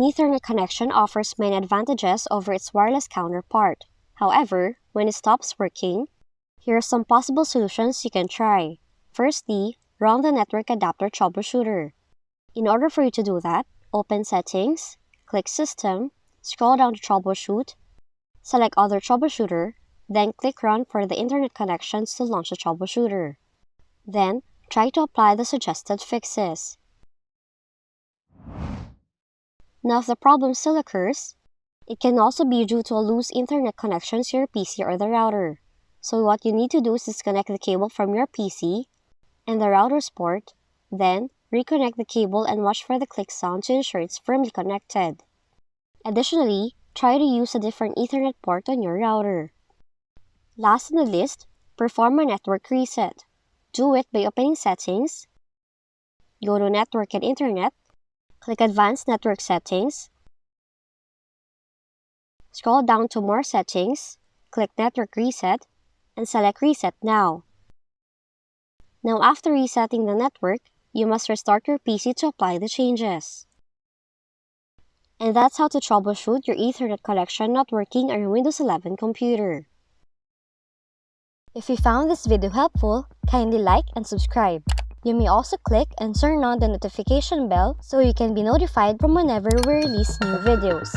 An Ethernet connection offers many advantages over its wireless counterpart. However, when it stops working, here are some possible solutions you can try. Firstly, run the network adapter troubleshooter. In order for you to do that, open Settings, click System, scroll down to Troubleshoot, select Other Troubleshooter, then click Run for the internet connections to launch the troubleshooter. Then, try to apply the suggested fixes. Now, if the problem still occurs, it can also be due to a loose internet connection to your PC or the router. So what you need to do is disconnect the cable from your PC and the router's port, then reconnect the cable and watch for the click sound to ensure it's firmly connected. Additionally, try to use a different Ethernet port on your router. Last on the list, perform a network reset. Do it by opening Settings, go to Network and Internet, click Advanced Network Settings, scroll down to More Settings, click Network Reset, and select Reset Now. Now after resetting the network, you must restart your PC to apply the changes. And that's how to troubleshoot your Ethernet connection not working on your Windows 11 computer. If you found this video helpful, kindly like and subscribe. You may also click and turn on the notification bell so you can be notified from whenever we release new videos.